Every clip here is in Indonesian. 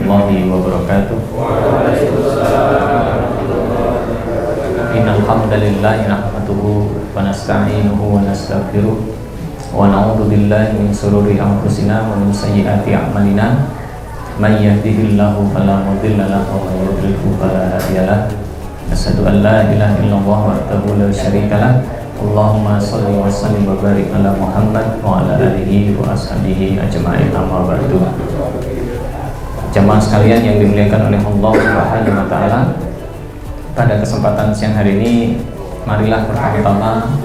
warahmatullahi wabarakatuh. Innal hamdalillah nahmaduhu wa nasta'inuhu wa nastaghfiruh wa na'udzu billahi min shururi anfusina wa min sayyiati a'malina. May yahdihillahu fala mudilla lahu wa may yudlilhu fala hadiya lahu. Asyhadu an la ilaha illallah wahdahu la syarika lah. Allahumma shalli wa sallim wa barik ala Muhammad wa ala alihi wa ashabihi ajma'in, amma ba'du. Jamaah sekalian yang dimuliakan oleh Allah Subhanahu wa taala, pada kesempatan siang hari ini marilah pertama-tama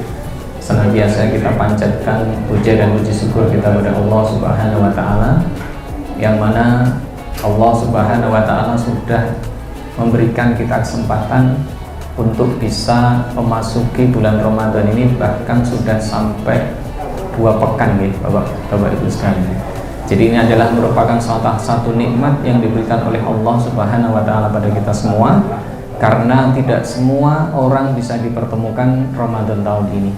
senantiasa kita panjatkan puja dan puji syukur kita kepada Allah Subhanahu wa taala, yang mana Allah Subhanahu wa taala sudah memberikan kita kesempatan untuk bisa memasuki bulan Ramadan ini, bahkan sudah sampai 2 pekan nih Bapak Ibu sekalian. Jadi ini adalah merupakan salah satu nikmat yang diberikan oleh Allah Subhanahu wa taala pada kita semua, karena tidak semua orang bisa dipertemukan Ramadan tahun ini.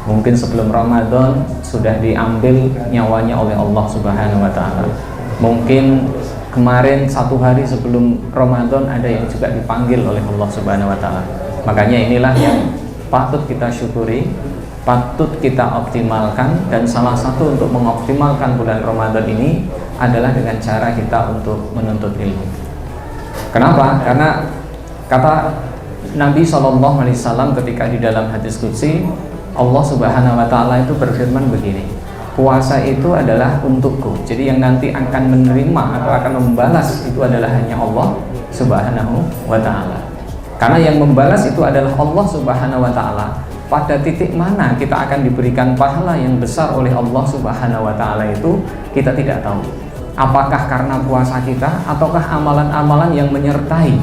Mungkin sebelum Ramadan sudah diambil nyawanya oleh Allah Subhanahu wa taala. Mungkin kemarin 1 hari sebelum Ramadan ada yang juga dipanggil oleh Allah Subhanahu wa taala. Makanya inilah yang patut kita syukuri, patut kita optimalkan, dan salah satu untuk mengoptimalkan bulan Ramadan ini adalah dengan cara kita untuk menuntut ilmu. Kenapa? Karena kata Nabi SAW ketika di dalam hadis qudsi, Allah Subhanahu wa taala itu berfirman begini, puasa itu adalah untukku. Jadi yang nanti akan menerima atau akan membalas itu adalah hanya Allah Subhanahu wa ta'ala. Karena yang membalas itu adalah Allah Subhanahu wa ta'ala. Pada titik mana kita akan diberikan pahala yang besar oleh Allah Subhanahu wa ta'ala itu kita tidak tahu. Apakah karena puasa kita, ataukah amalan-amalan yang menyertai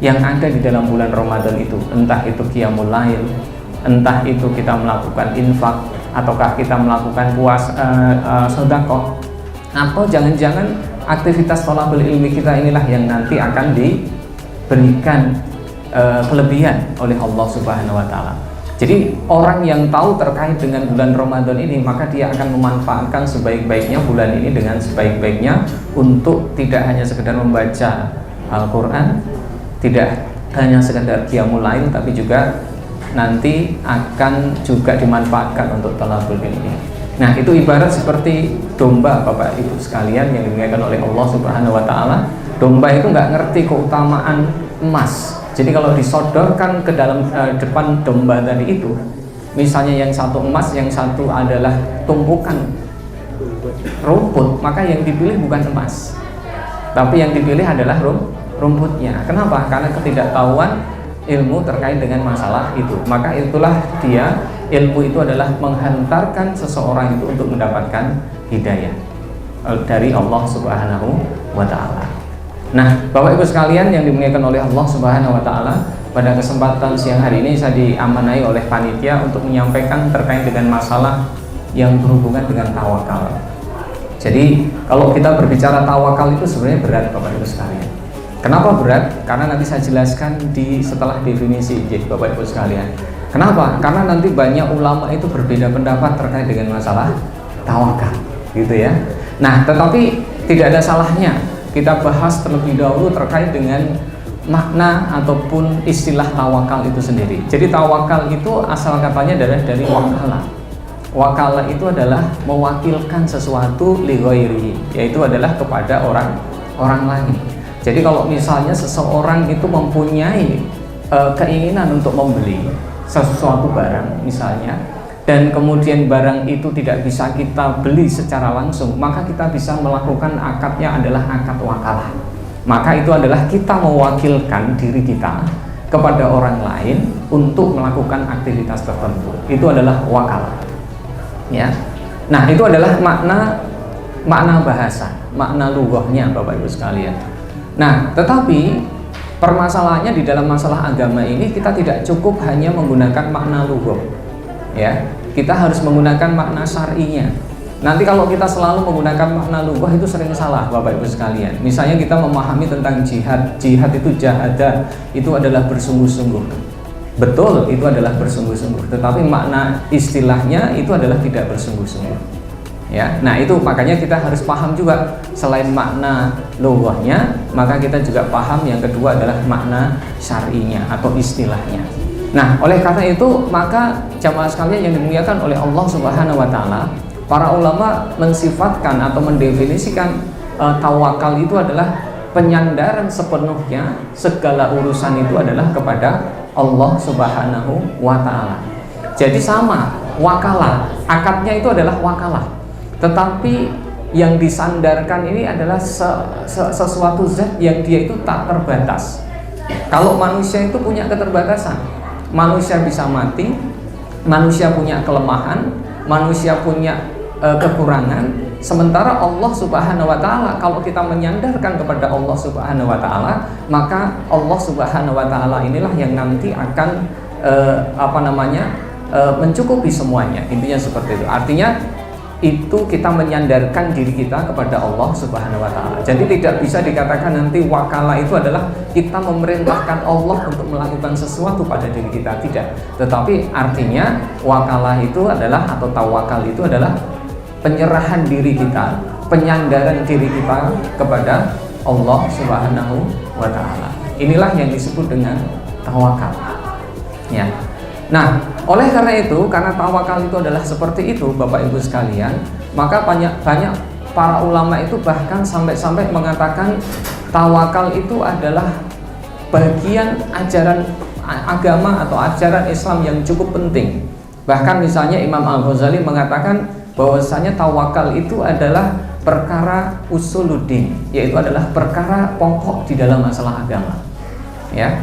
yang ada di dalam bulan Ramadan itu, entah itu qiyamul lail, entah itu kita melakukan infak, ataukah kita melakukan sedekah, atau jangan-jangan aktivitas thalabul ilmi kita inilah yang nanti akan diberikan kelebihan oleh Allah Subhanahu wa taala. Jadi orang yang tahu terkait dengan bulan Ramadan ini, maka dia akan memanfaatkan sebaik-baiknya bulan ini dengan sebaik-baiknya untuk tidak hanya sekedar membaca Al-Qur'an, tidak hanya sekedar qiyamul lail, tapi juga nanti akan juga dimanfaatkan untuk thalabul ilmi. Nah, itu ibarat seperti domba Bapak Ibu sekalian yang dimuliakan oleh Allah Subhanahu wa taala. Domba itu nggak ngerti keutamaan emas. Jadi kalau disodorkan ke dalam depan domba tadi itu, misalnya yang satu emas, yang satu adalah tumpukan rumput, maka yang dipilih bukan emas, tapi yang dipilih adalah rumputnya. Kenapa? Karena ketidaktahuan ilmu terkait dengan masalah itu. Maka itulah dia, ilmu itu adalah menghantarkan seseorang itu untuk mendapatkan hidayah dari Allah Subhanahu wa ta'ala. Nah, Bapak Ibu sekalian yang dimuliakan oleh Allah Subhanahu wa ta'ala, pada kesempatan siang hari ini saya diamanai oleh panitia untuk menyampaikan terkait dengan masalah yang berhubungan dengan tawakal. Jadi kalau kita berbicara tawakal itu sebenarnya berat Bapak Ibu sekalian. Kenapa berat? Karena nanti saya jelaskan setelah definisi Bapak Ibu sekalian. Kenapa? Karena nanti banyak ulama itu berbeda pendapat terkait dengan masalah tawakal, gitu ya. Nah, tetapi tidak ada salahnya kita bahas terlebih dahulu terkait dengan makna ataupun istilah tawakal itu sendiri. Jadi tawakal itu asal katanya adalah dari wakala. Wakala itu adalah mewakilkan sesuatu li ghairihi, yaitu adalah kepada orang lain. Jadi kalau misalnya seseorang itu mempunyai keinginan untuk membeli sesuatu barang misalnya, dan kemudian barang itu tidak bisa kita beli secara langsung, maka kita bisa melakukan akadnya adalah akad wakalah. Maka itu adalah kita mewakilkan diri kita kepada orang lain untuk melakukan aktivitas tertentu. Itu adalah wakalah. Ya. Nah, itu adalah makna bahasa, makna lughahnya Bapak Ibu sekalian. Nah, tetapi permasalahannya di dalam masalah agama ini kita tidak cukup hanya menggunakan makna lughah. Ya, kita harus menggunakan makna syar'inya. Nanti kalau kita selalu menggunakan makna lughah itu sering salah Bapak Ibu sekalian. Misalnya kita memahami tentang jihad itu jahada, itu adalah bersungguh-sungguh. Betul, itu adalah bersungguh-sungguh. Tetapi makna istilahnya itu adalah tidak bersungguh-sungguh. Ya, nah itu makanya kita harus paham juga selain makna lughahnya, maka kita juga paham yang kedua adalah makna syar'inya atau istilahnya. Nah, oleh karena itu maka jamaah sekalian yang dimuliakan oleh Allah Subhanahu wa taala, para ulama mensifatkan atau mendefinisikan tawakal itu adalah penyandaran sepenuhnya segala urusan itu adalah kepada Allah Subhanahu wa taala. Jadi sama, wakalah, akadnya itu adalah wakalah. Tetapi yang disandarkan ini adalah sesuatu zat yang dia itu tak terbatas. Kalau manusia itu punya keterbatasan, manusia bisa mati, manusia punya kelemahan, manusia punya kekurangan. Sementara Allah Subhanahu wa taala, kalau kita menyandarkan kepada Allah Subhanahu wa taala, maka Allah Subhanahu wa taala inilah yang nanti akan mencukupi semuanya. Intinya seperti itu. Artinya itu kita menyandarkan diri kita kepada Allah Subhanahu wa taala. Jadi tidak bisa dikatakan nanti wakalah itu adalah kita memerintahkan Allah untuk melakukan sesuatu pada diri kita, tidak. Tetapi artinya wakalah itu adalah atau tawakal itu adalah penyerahan diri kita, penyandaran diri kita kepada Allah Subhanahu wa taala. Inilah yang disebut dengan tawakal. Ya. Nah, oleh karena itu, karena tawakal itu adalah seperti itu, Bapak Ibu sekalian, maka banyak para ulama itu bahkan sampai mengatakan tawakal itu adalah bagian ajaran agama atau ajaran Islam yang cukup penting. Bahkan misalnya Imam Al-Ghazali mengatakan bahwasanya tawakal itu adalah perkara usuluddin, yaitu adalah perkara pokok di dalam masalah agama. Ya.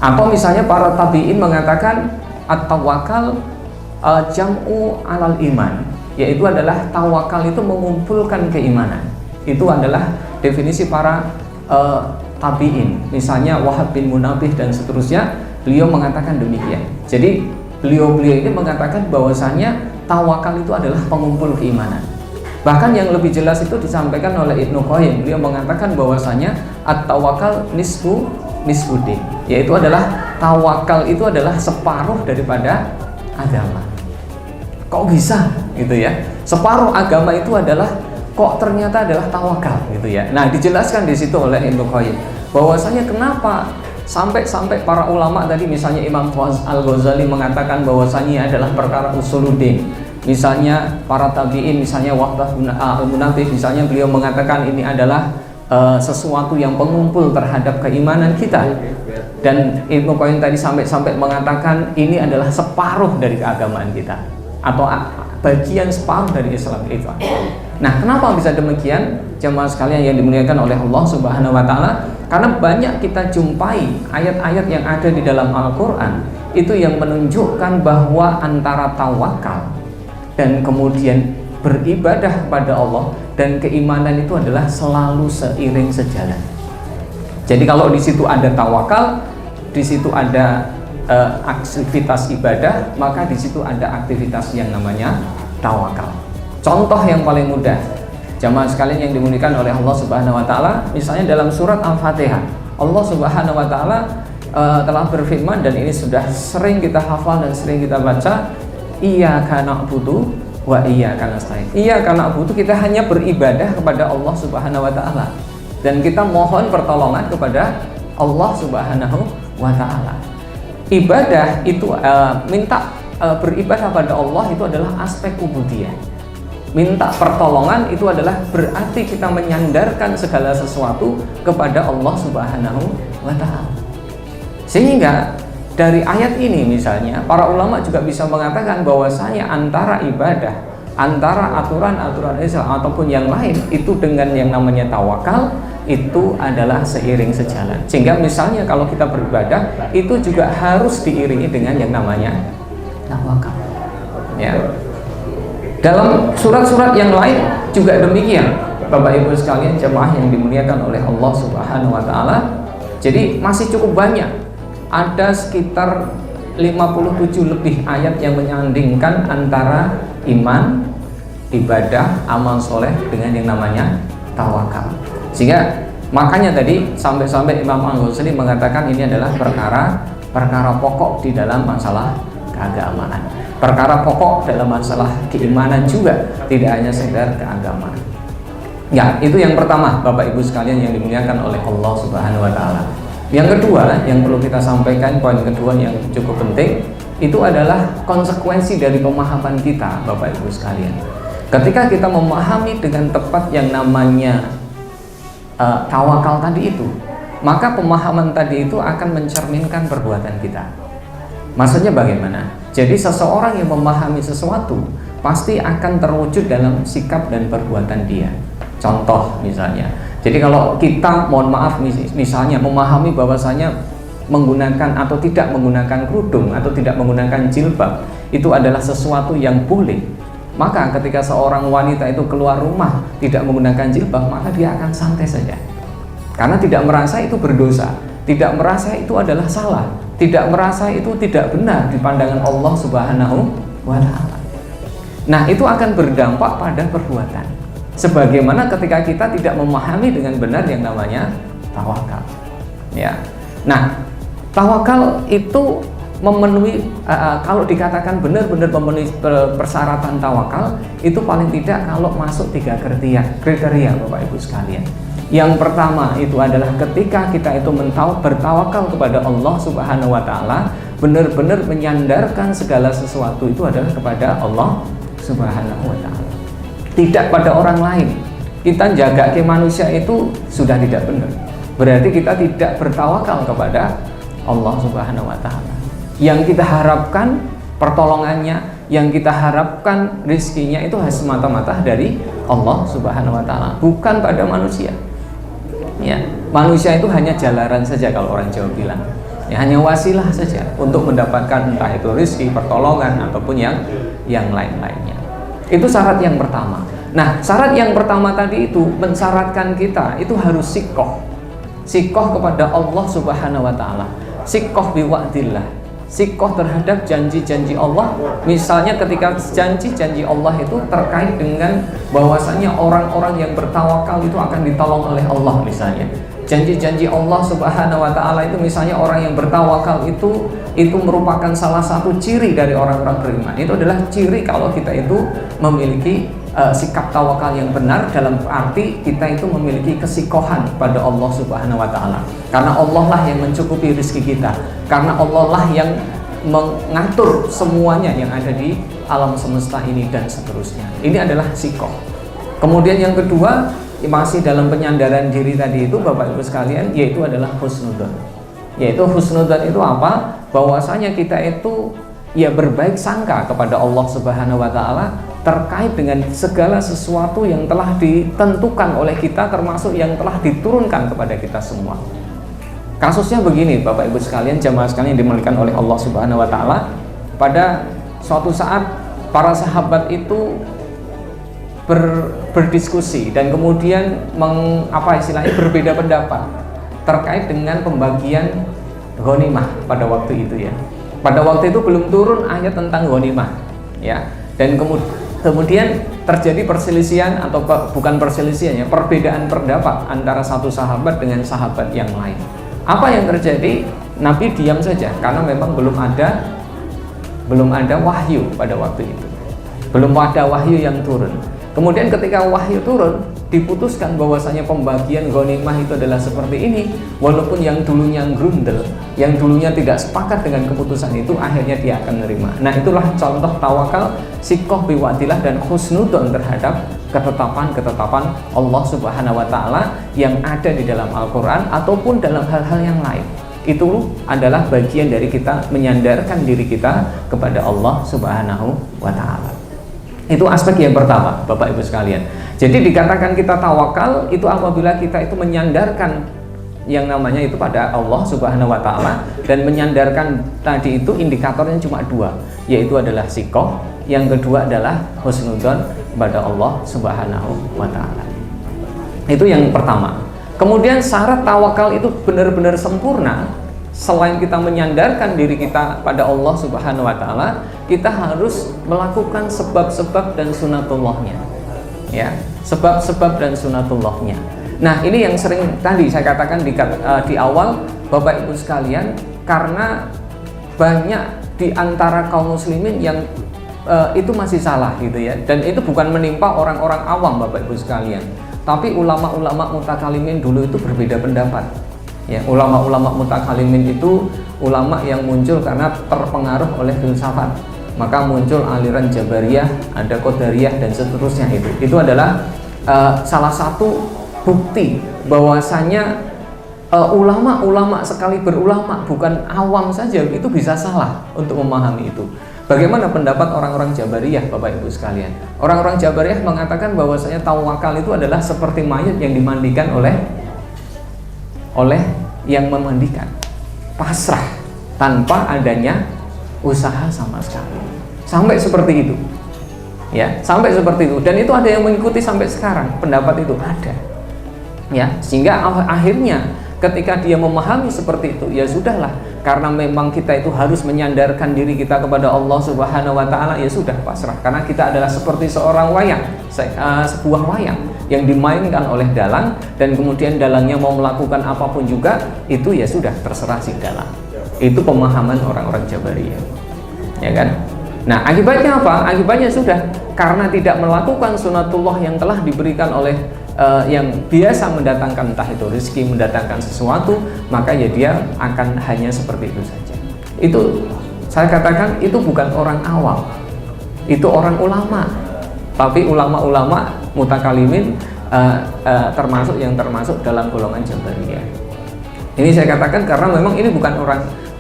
Atau misalnya para tabi'in mengatakan at-tawakal jam'u alal iman, yaitu adalah tawakal itu mengumpulkan keimanan. Itu adalah definisi para tabi'in. Misalnya Wahab bin Munabbih dan seterusnya, beliau mengatakan demikian. Jadi beliau ini mengatakan bahwasanya tawakal itu adalah pengumpul keimanan. Bahkan yang lebih jelas itu disampaikan oleh Ibnu Qayyim. Beliau mengatakan bahwasanya at-tawakal nisfuddin, yaitu adalah tawakal itu adalah separuh daripada agama. Kok bisa gitu ya? Separuh agama itu adalah kok ternyata adalah tawakal gitu ya. Nah, dijelaskan di situ oleh Ibnu Qayyim bahwasanya kenapa sampai para ulama tadi, misalnya Imam Al-Ghazali mengatakan bahwasanya adalah perkara usuluddin. Misalnya para tabi'in, misalnya Wahbah bin Munabbih, misalnya beliau mengatakan ini adalah sesuatu yang pengumpul terhadap keimanan kita. Dan Ibnu Qayyim tadi sampai mengatakan ini adalah separuh dari keagamaan kita, atau bagian separuh dari Islam itu. Nah, kenapa bisa demikian jemaah sekalian yang dimuliakan oleh Allah Subhanahu wa taala? Karena banyak kita jumpai ayat-ayat yang ada di dalam Al-Qur'an itu yang menunjukkan bahwa antara tawakal dan kemudian beribadah kepada Allah dan keimanan itu adalah selalu seiring sejalan. Jadi kalau di situ ada tawakal, di situ ada aktivitas ibadah, maka di situ ada aktivitas yang namanya tawakal. Contoh yang paling mudah, jamaah sekalian yang dimuliakan oleh Allah Subhanahu wa taala, misalnya dalam surat Al-Fatihah, Allah Subhanahu wa taala telah berfirman, dan ini sudah sering kita hafal dan sering kita baca, iyyaka na'budu wa iyyaka nasta'in. Iyyaka na'budu, kita hanya beribadah kepada Allah Subhanahu wa taala dan kita mohon pertolongan kepada Allah Subhanahu wa taala. Ibadah itu beribadah pada Allah itu adalah aspek ubudiyah. Minta pertolongan itu adalah berarti kita menyandarkan segala sesuatu kepada Allah Subhanahu wa taala. Sehingga dari ayat ini misalnya para ulama juga bisa mengatakan bahwasanya antara ibadah, antara aturan-aturan Islam ataupun yang lain itu dengan yang namanya tawakal itu adalah seiring sejalan. Sehingga misalnya kalau kita beribadah itu juga harus diiringi dengan yang namanya tawakal. Ya. Dalam surat-surat yang lain juga demikian, Bapak Ibu sekalian jemaah yang dimuliakan oleh Allah Subhanahu wa taala. Jadi masih cukup banyak. Ada sekitar 57 lebih ayat yang menyandingkan antara iman, ibadah, amal soleh dengan yang namanya tawakal. Sehingga makanya tadi sampai Imam Al-Ghazali mengatakan ini adalah perkara pokok di dalam masalah keagamaan. Perkara pokok dalam masalah keimanan juga, tidak hanya sekedar keagamaan. Ya, itu yang pertama, Bapak Ibu sekalian yang dimuliakan oleh Allah Subhanahu wa taala. Yang kedua, yang perlu kita sampaikan, poin kedua yang cukup penting, itu adalah konsekuensi dari pemahaman kita, Bapak Ibu sekalian. Ketika kita memahami dengan tepat yang namanya tawakal tadi itu, maka pemahaman tadi itu akan mencerminkan perbuatan kita. Maksudnya bagaimana? Jadi seseorang yang memahami sesuatu pasti akan terwujud dalam sikap dan perbuatan dia. Contoh misalnya, jadi kalau kita, mohon maaf, misalnya memahami bahwasanya menggunakan atau tidak menggunakan kerudung atau tidak menggunakan jilbab itu adalah sesuatu yang boleh, maka ketika seorang wanita itu keluar rumah tidak menggunakan jilbab, maka dia akan santai saja, karena tidak merasa itu berdosa, tidak merasa itu adalah salah, tidak merasa itu tidak benar di pandangan Allah Subhanahu wa ta'ala. Nah, itu akan berdampak pada perbuatan, sebagaimana ketika kita tidak memahami dengan benar yang namanya tawakal, ya. Nah, tawakal itu memenuhi, kalau dikatakan benar-benar memenuhi persyaratan tawakal, itu paling tidak kalau masuk 3 kriteria Bapak Ibu sekalian. Yang pertama itu adalah ketika kita itu bertawakal kepada Allah Subhanahu wa ta'ala, benar-benar menyandarkan segala sesuatu itu adalah kepada Allah Subhanahu wa ta'ala, tidak pada orang lain. Kita jaga ke manusia itu sudah tidak benar, berarti kita tidak bertawakal kepada Allah Subhanahu wa ta'ala. Yang kita harapkan pertolongannya, yang kita harapkan rizkinya itu semata-mata dari Allah Subhanahu wa ta'ala, bukan pada manusia. Ya, manusia itu hanya jalaran saja kalau orang Jawa bilang. Ya, hanya wasilah saja untuk mendapatkan entah itu rizki, pertolongan ataupun yang lain-lainnya. Itu syarat yang pertama. Nah, syarat yang pertama tadi itu mensyaratkan kita itu harus sikoh kepada Allah Subhanahu wa ta'ala, sikoh biwa'dillah, sikoh terhadap janji-janji Allah. Misalnya ketika janji-janji Allah itu terkait dengan bahwasanya orang-orang yang bertawakal itu akan ditolong oleh Allah. Misalnya janji-janji Allah Subhanahu wa ta'ala itu, misalnya orang yang bertawakal itu merupakan salah satu ciri dari orang-orang beriman. Itu adalah ciri kalau kita itu memiliki sikap tawakal yang benar, dalam arti kita itu memiliki kesikohan pada Allah Subhanahu wa ta'ala, karena Allah lah yang mencukupi rezeki kita, karena Allah lah yang mengatur semuanya yang ada di alam semesta ini dan seterusnya. Ini adalah sikoh. Kemudian yang kedua, masih dalam penyandaran diri tadi itu Bapak Ibu sekalian, yaitu adalah husnudzon. Yaitu husnudzon itu apa? Bahwasanya kita itu ya berbaik sangka kepada Allah Subhanahu wa ta'ala terkait dengan segala sesuatu yang telah ditentukan oleh kita, termasuk yang telah diturunkan kepada kita semua. Kasusnya begini Bapak Ibu sekalian, jamaah sekalian yang dimuliakan oleh Allah Subhanahu wa ta'ala. Pada suatu saat para sahabat itu berdiskusi dan kemudian berbeda pendapat terkait dengan pembagian ghanimah pada waktu itu, ya. Pada waktu itu belum turun ayat tentang ghanimah, ya. Dan kemudian terjadi perselisihan, atau bukan perselisihan, ya, perbedaan pendapat antara satu sahabat dengan sahabat yang lain. Apa yang terjadi? Nabi diam saja karena memang belum ada wahyu pada waktu itu. Belum ada wahyu yang turun. Kemudian ketika wahyu turun, diputuskan bahwasanya pembagian ghanimah itu adalah seperti ini. Walaupun yang dulunya grundel, yang dulunya tidak sepakat dengan keputusan itu, akhirnya dia akan menerima. Nah, itulah contoh tawakal, sikoh biwa'dillah dan husnudzon terhadap ketetapan Allah Subhanahu wa ta'ala yang ada di dalam Al-Quran ataupun dalam hal-hal yang lain. Itu adalah bagian dari kita menyandarkan diri kita kepada Allah Subhanahu wa ta'ala. Itu aspek yang pertama Bapak Ibu sekalian. Jadi dikatakan kita tawakal itu apabila kita itu menyandarkan yang namanya itu pada Allah Subhanahu wa ta'ala, dan menyandarkan tadi itu indikatornya cuma 2, yaitu adalah sikoh, yang kedua adalah husnudzon kepada Allah Subhanahu wa ta'ala. Itu yang pertama. Kemudian syarat tawakal itu benar-benar sempurna. Selain kita menyandarkan diri kita pada Allah Subhanahu wa ta'ala, kita harus melakukan sebab-sebab dan sunatullahnya, ya, sebab-sebab dan sunatullahnya. Nah, ini yang sering tadi saya katakan di awal Bapak Ibu sekalian, karena banyak di antara kaum muslimin yang itu masih salah gitu ya. Dan itu bukan menimpa orang-orang awam Bapak Ibu sekalian, tapi ulama-ulama mutakalimin dulu itu berbeda pendapat. Ya, ulama-ulama mutakalimin itu ulama yang muncul karena terpengaruh oleh filsafat. Maka muncul aliran Jabariyah, ada Qadariyah dan seterusnya itu. Itu adalah salah satu bukti bahwasanya ulama-ulama sekali berulama, bukan awam saja, itu bisa salah untuk memahami itu. Bagaimana pendapat orang-orang Jabariyah Bapak Ibu sekalian? Orang-orang Jabariyah mengatakan bahwasanya tawakal itu adalah seperti mayat yang dimandikan oleh yang memandikan, pasrah tanpa adanya usaha sama sekali. Sampai seperti itu. Ya, sampai seperti itu. Dan itu ada yang mengikuti sampai sekarang, pendapat itu ada. Ya, sehingga akhirnya ketika dia memahami seperti itu, ya sudahlah, karena memang kita itu harus menyandarkan diri kita kepada Allah Subhanahu wa taala, ya sudah pasrah. Karena kita adalah seperti seorang wayang, sebuah wayang yang dimainkan oleh dalang, dan kemudian dalangnya mau melakukan apapun juga, itu ya sudah terserah si dalang. Itu pemahaman orang-orang Jabariyah. Ya kan? Nah, akibatnya apa? Akibatnya sudah, karena tidak melakukan sunatullah yang telah diberikan oleh yang biasa mendatangkan entah itu rezeki, mendatangkan sesuatu, maka ya dia akan hanya seperti itu saja. Itu saya katakan itu bukan orang awam, itu orang ulama, tapi ulama-ulama mutakalimin termasuk dalam golongan Jabariyah. Ini saya katakan karena memang ini bukan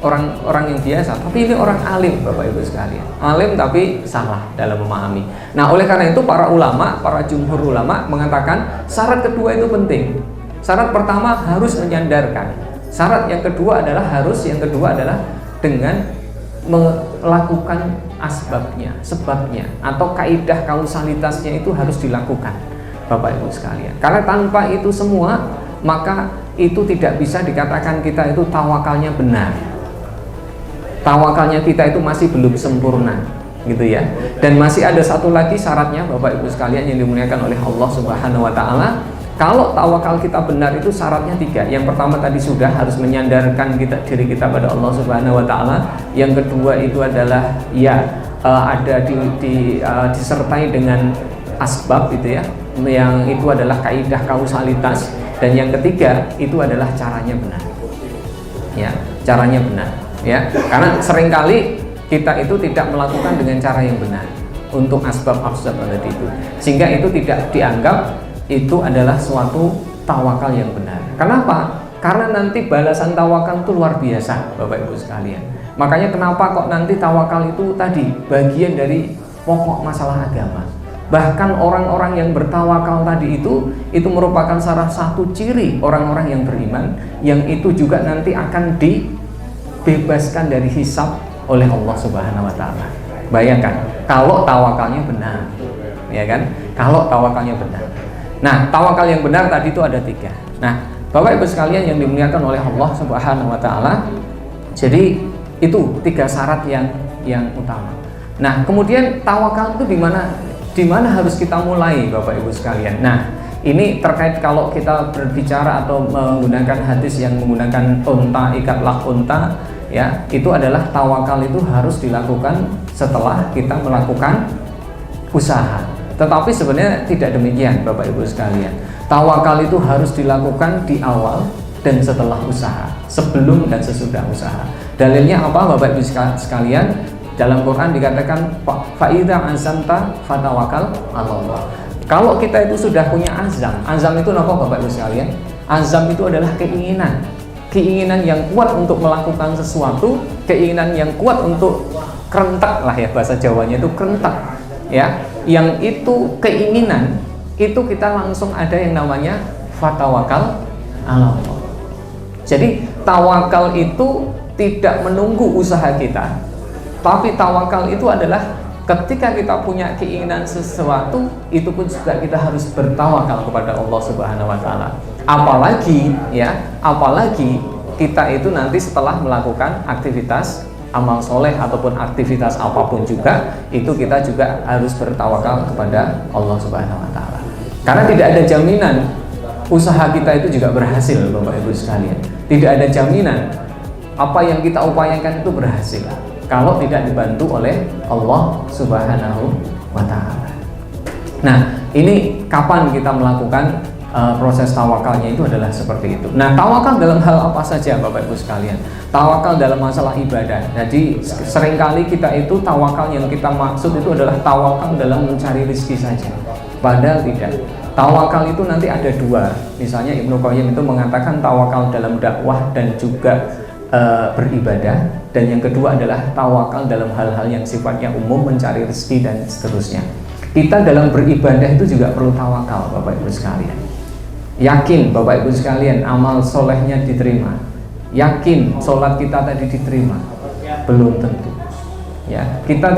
orang yang biasa, tapi ini orang alim Bapak Ibu sekalian. Alim tapi salah dalam memahami. Nah, oleh karena itu para ulama, para jumhur ulama mengatakan syarat kedua itu penting. Syarat pertama harus menyandarkan. Syarat yang kedua adalah dengan melakukan asbabnya, sebabnya atau kaidah kausalitasnya itu harus dilakukan Bapak Ibu sekalian. Karena tanpa itu semua, maka itu tidak bisa dikatakan kita itu tawakalnya benar. Tawakalnya kita itu masih belum sempurna, gitu ya. Dan masih ada satu lagi syaratnya Bapak Ibu sekalian yang dimuliakan oleh Allah Subhanahu wa taala. Kalau tawakal kita benar itu syaratnya 3. Yang pertama tadi sudah harus menyandarkan diri kita pada Allah Subhanahu wa taala. Yang kedua itu adalah ada disertai dengan asbab gitu ya. Yang itu adalah kaidah kausalitas, dan yang ketiga itu adalah caranya benar. Ya, caranya benar. Ya, karena seringkali kita itu tidak melakukan dengan cara yang benar untuk asbab-asbab tadi itu, sehingga itu tidak dianggap itu adalah suatu tawakal yang benar. Kenapa? Karena nanti balasan tawakal itu luar biasa Bapak Ibu sekalian. Makanya kenapa kok nanti tawakal itu tadi bagian dari pokok masalah agama. Bahkan orang-orang yang bertawakal tadi itu merupakan salah satu ciri orang-orang yang beriman, yang itu juga nanti akan dibebaskan dari hisab oleh Allah Subhanahu wa taala. Bayangkan kalau tawakalnya benar, ya kan? Kalau tawakalnya benar. Nah, tawakal yang benar tadi itu ada 3. Nah, Bapak Ibu sekalian yang dimuliakan oleh Allah Subhanahu wa taala, jadi itu 3 syarat yang utama. Nah, kemudian tawakal itu di mana harus kita mulai Bapak Ibu sekalian. Nah, ini terkait kalau kita berbicara atau menggunakan hadis yang menggunakan unta, ikatlah unta, ya, itu adalah tawakal itu harus dilakukan setelah kita melakukan usaha. Tetapi sebenarnya tidak demikian Bapak Ibu sekalian. Tawakal itu harus dilakukan di awal dan setelah usaha, sebelum dan sesudah usaha. Dalilnya apa Bapak Ibu sekalian? Dalam Quran dikatakan fa'idza azamta fatawakal 'alallah. Kalau kita itu sudah punya azam itu apa Bapak Ibu sekalian? Azam itu adalah keinginan yang kuat untuk melakukan sesuatu, keinginan yang kuat untuk kerentak lah ya, bahasa Jawanya itu kerentak ya. Yang itu keinginan itu kita langsung ada yang namanya fatawakal 'alallah. Jadi tawakal itu tidak menunggu usaha kita. Tapi tawakal itu adalah ketika kita punya keinginan sesuatu, itu pun juga kita harus bertawakal kepada Allah Subhanahu wa taala. Apalagi kita itu nanti setelah melakukan aktivitas amal soleh ataupun aktivitas apapun juga, itu kita juga harus bertawakal kepada Allah Subhanahu wa taala. Karena tidak ada jaminan usaha kita itu juga berhasil Bapak Ibu sekalian. Tidak ada jaminan apa yang kita upayakan itu berhasil. kalau tidak dibantu oleh Allah Subhanahu wa Ta'ala. Nah, ini kapan kita melakukan proses tawakalnya itu adalah seperti itu. Nah, tawakal dalam hal apa saja Bapak Ibu sekalian? Tawakal dalam masalah ibadah. Jadi seringkali kita itu tawakal yang kita maksud itu adalah tawakal dalam mencari rezeki saja. Padahal tidak. Tawakal itu nanti ada dua. Misalnya Ibnu Qayyim itu mengatakan tawakal dalam dakwah dan juga beribadah. Dan yang kedua adalah tawakal dalam hal-hal yang sifatnya umum, mencari rezeki dan seterusnya. Kita dalam beribadah itu juga perlu tawakal Bapak Ibu sekalian. Yakin Bapak Ibu sekalian amal solehnya diterima. Yakin sholat kita tadi diterima. Belum tentu. Ya, kita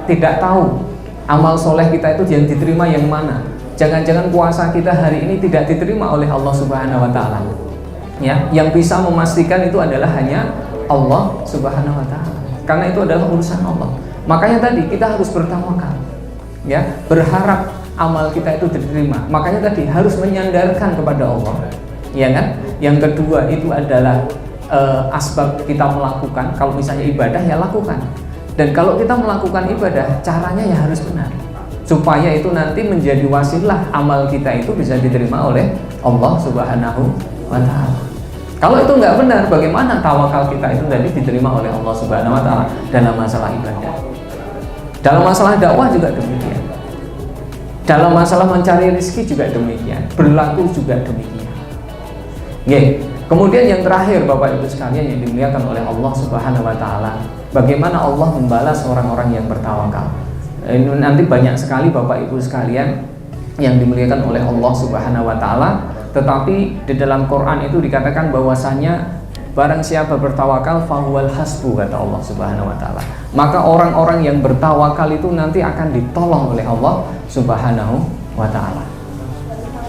tidak tahu amal soleh kita itu yang diterima yang mana. Jangan-jangan puasa kita hari ini tidak diterima oleh Allah Subhanahu wa Ta'ala. Ya, yang bisa memastikan itu adalah hanya Allah Subhanahu wa Ta'ala. Karena itu adalah urusan Allah. Makanya tadi kita harus bertawakal. Ya, berharap amal kita itu diterima. Makanya tadi harus menyandarkan kepada Allah. Ya kan? Yang kedua itu adalah asbab kita melakukan. Kalau misalnya ibadah ya lakukan. Dan kalau kita melakukan ibadah, caranya ya harus benar. Supaya itu nanti menjadi wasilah amal kita itu bisa diterima oleh Allah Subhanahu wa Ta'ala. Kalau itu nggak benar, bagaimana tawakal kita itu tadi diterima oleh Allah Subhanahu wa Ta'ala dalam masalah ibadah? Dalam masalah dakwah juga demikian. Dalam masalah mencari rezeki juga demikian. Berlaku juga demikian. Oke. Kemudian yang terakhir Bapak Ibu sekalian yang dimuliakan oleh Allah Subhanahu wa Ta'ala, bagaimana Allah membalas orang-orang yang bertawakal. Ini nanti banyak sekali Bapak Ibu sekalian yang dimuliakan oleh Allah Subhanahu wa Ta'ala. Tetapi di dalam Quran itu dikatakan bahwasanya barang siapa bertawakal fahuwal hasbu, kata Allah Subhanahu wa Ta'ala. Maka orang-orang yang bertawakal itu nanti akan ditolong oleh Allah Subhanahu wa Ta'ala.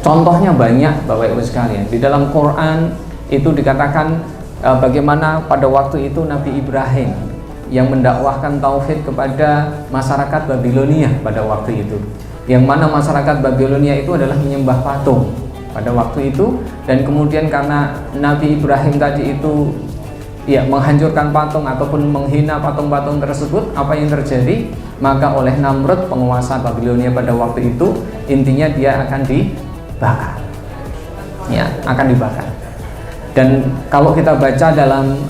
Contohnya banyak Bapak Ibu sekalian. Di dalam Quran itu dikatakan bagaimana pada waktu itu Nabi Ibrahim yang mendakwahkan tauhid kepada masyarakat Babilonia pada waktu itu. Yang mana masyarakat Babilonia itu adalah menyembah patung pada waktu itu, dan kemudian karena Nabi Ibrahim tadi itu ya menghancurkan patung ataupun menghina patung-patung tersebut, apa yang terjadi? Maka oleh Namrud, penguasa Babilonia pada waktu itu, intinya dia akan dibakar. Ya, akan dibakar. Dan kalau kita baca dalam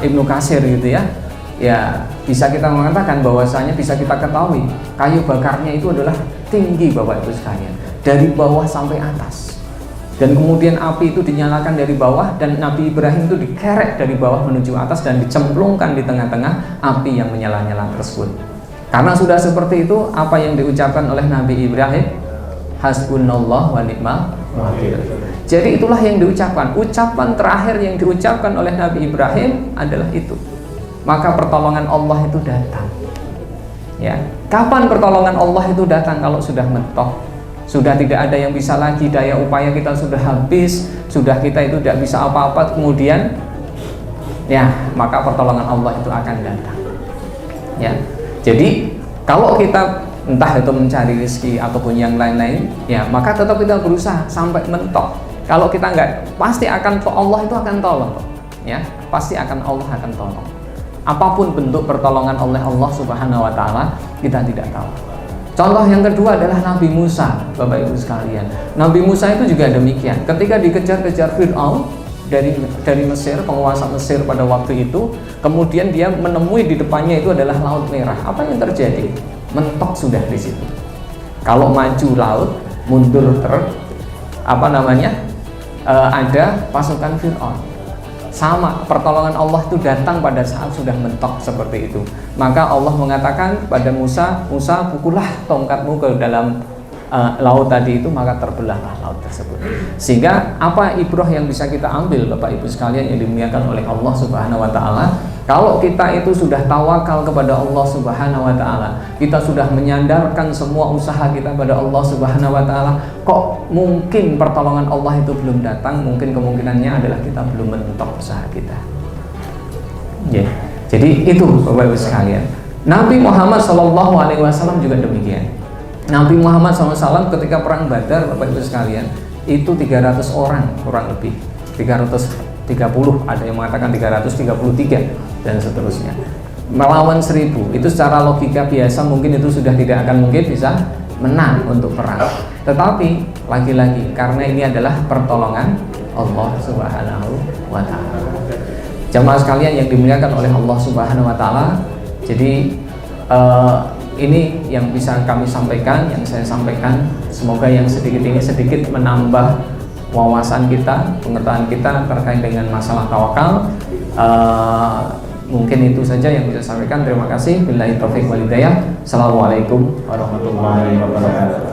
Ibnu Katsir gitu ya, ya bisa kita mengatakan bahwasanya bisa kita ketahui kayu bakarnya itu adalah tinggi Bapak Ibu sekalian, dari bawah sampai atas. Dan kemudian api itu dinyalakan dari bawah, dan Nabi Ibrahim itu dikerek dari bawah menuju atas dan dicemplungkan di tengah-tengah api yang menyala-nyala tersebut. Karena sudah seperti itu, apa yang diucapkan oleh Nabi Ibrahim? Hasbunallah wa ni'mal wakil. Jadi itulah yang diucapkan. Ucapan terakhir yang diucapkan oleh Nabi Ibrahim adalah itu. Maka pertolongan Allah itu datang. Ya, kapan pertolongan Allah itu datang? Kalau sudah mentok, sudah tidak ada yang bisa lagi, daya upaya kita sudah habis, sudah kita itu tidak bisa apa-apa, kemudian ya, maka pertolongan Allah itu akan datang. Ya. Jadi kalau kita entah itu mencari rezeki ataupun yang lain-lain, ya, maka tetap kita berusaha sampai mentok. Kalau kita enggak, pasti akan Allah itu akan tolong. Ya, pasti akan Allah akan tolong. Apapun bentuk pertolongan oleh Allah Subhanahu wa Ta'ala, kita tidak tahu. Contoh yang kedua adalah Nabi Musa, Bapak Ibu sekalian. Nabi Musa itu juga demikian. Ketika dikejar-kejar Fir'aun dari Mesir, penguasa Mesir pada waktu itu, kemudian dia menemui di depannya itu adalah Laut Merah. Apa yang terjadi? Mentok sudah di situ. Kalau maju laut, mundur ada pasukan Fir'aun. Sama, pertolongan Allah itu datang pada saat sudah mentok seperti itu. Maka Allah mengatakan pada Musa, Musa pukullah tongkatmu ke dalam laut tadi itu, maka terbelahlah laut tersebut. Sehingga apa ibrah yang bisa kita ambil Bapak Ibu sekalian yang dimuliakan oleh Allah Subhanahu wa Ta'ala? Kalau kita itu sudah tawakal kepada Allah Subhanahu wa Ta'ala, kita sudah menyandarkan semua usaha kita pada Allah Subhanahu wa Ta'ala, kok mungkin pertolongan Allah itu belum datang? Mungkin kemungkinannya adalah kita belum mentok usaha kita. Ya. Jadi itu Bapak Ibu sekalian. Nabi Muhammad SAW juga demikian. Nabi Muhammad SAW ketika perang Badar, Bapak Ibu sekalian, itu 300 orang kurang lebih, 330, ada yang mengatakan 333 dan seterusnya. melawan 1000, itu secara logika biasa mungkin itu sudah tidak akan mungkin bisa menang untuk perang. Tetapi lagi-lagi karena ini adalah pertolongan Allah Subhanahu wa taala. Jamaah sekalian yang dimuliakan oleh Allah Subhanahu wa taala, jadi ini yang bisa kami sampaikan, yang saya sampaikan. Semoga yang sedikit ini sedikit menambah wawasan kita, pengetahuan kita terkait dengan masalah tawakal. Mungkin itu saja yang bisa saya sampaikan. Terima kasih. Billahi taufiq wal hidayah. Assalamualaikum warahmatullahi wabarakatuh.